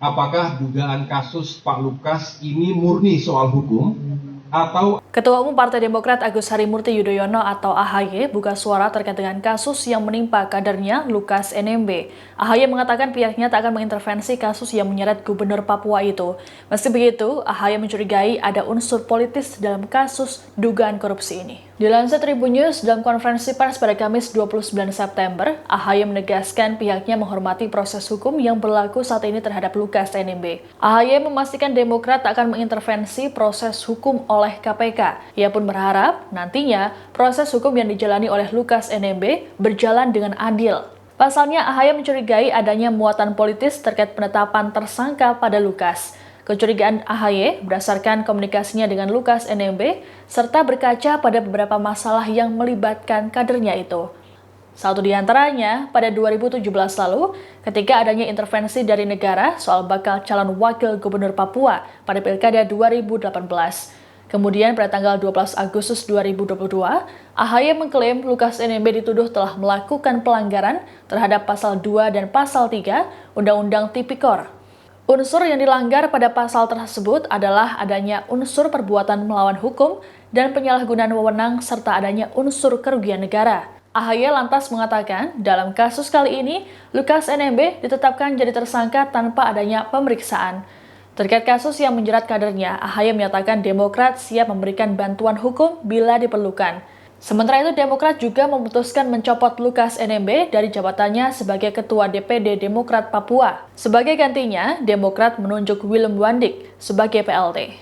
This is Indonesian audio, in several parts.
Apakah dugaan kasus Pak Lukas ini murni soal hukum atau Ketua Umum Partai Demokrat Agus Harimurti Yudhoyono atau AHY buka suara terkait dengan kasus yang menimpa kadernya Lukas NMB. AHY mengatakan pihaknya tak akan mengintervensi kasus yang menyeret Gubernur Papua itu. Meski begitu, AHY mencurigai ada unsur politis dalam kasus dugaan korupsi ini. Dilansir Tribun News, dalam konferensi pers pada Kamis 29 September, AHY menegaskan pihaknya menghormati proses hukum yang berlaku saat ini terhadap Lukas NMB. AHY memastikan Demokrat tak akan mengintervensi proses hukum oleh KPK. Ia pun berharap nantinya proses hukum yang dijalani oleh Lukas NMB berjalan dengan adil. Pasalnya, AHY mencurigai adanya muatan politis terkait penetapan tersangka pada Lukas. Kecurigaan AHY berdasarkan komunikasinya dengan Lukas NMB serta berkaca pada beberapa masalah yang melibatkan kadernya itu. Satu di antaranya, pada 2017 lalu, ketika adanya intervensi dari negara soal bakal calon wakil gubernur Papua pada Pilkada 2018. Kemudian pada tanggal 12 Agustus 2022, AHY mengklaim Lukas NMB dituduh telah melakukan pelanggaran terhadap Pasal 2 dan Pasal 3 Undang-Undang Tipikor. Unsur yang dilanggar pada pasal tersebut adalah adanya unsur perbuatan melawan hukum dan penyalahgunaan wewenang serta adanya unsur kerugian negara. AHY lantas mengatakan, dalam kasus kali ini, Lukas NMB ditetapkan jadi tersangka tanpa adanya pemeriksaan. Terkait kasus yang menjerat kadernya, AHY menyatakan Demokrat siap memberikan bantuan hukum bila diperlukan. Sementara itu, Demokrat juga memutuskan mencopot Lukas NMB dari jabatannya sebagai Ketua DPD Demokrat Papua. Sebagai gantinya, Demokrat menunjuk Willem Wandik sebagai PLT.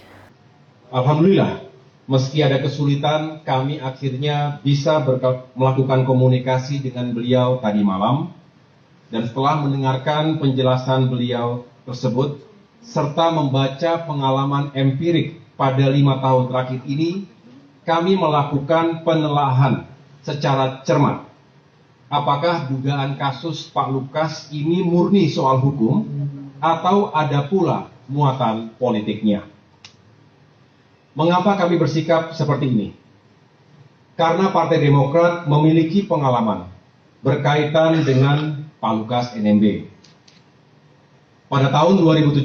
Alhamdulillah, meski ada kesulitan, kami akhirnya bisa melakukan komunikasi dengan beliau tadi malam. Dan setelah mendengarkan penjelasan beliau tersebut, serta membaca pengalaman empirik pada 5 tahun terakhir ini, kami melakukan penelaahan secara cermat. Apakah dugaan kasus Pak Lukas ini murni soal hukum atau ada pula muatan politiknya? Mengapa kami bersikap seperti ini? Karena Partai Demokrat memiliki pengalaman berkaitan dengan Pak Lukas NMB. Pada tahun 2017,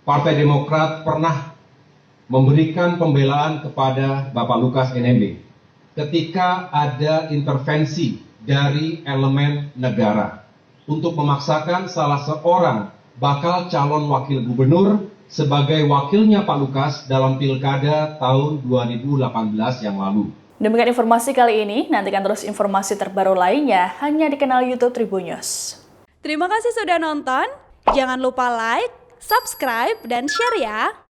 Partai Demokrat pernah memberikan pembelaan kepada Bapak Lukas NMB ketika ada intervensi dari elemen negara untuk memaksakan salah seorang bakal calon wakil gubernur sebagai wakilnya Pak Lukas dalam Pilkada tahun 2018 yang lalu. Demikian informasi kali ini, nantikan terus informasi terbaru lainnya hanya di kanal YouTube Tribun News. Terima kasih sudah nonton, jangan lupa like, subscribe, dan share ya!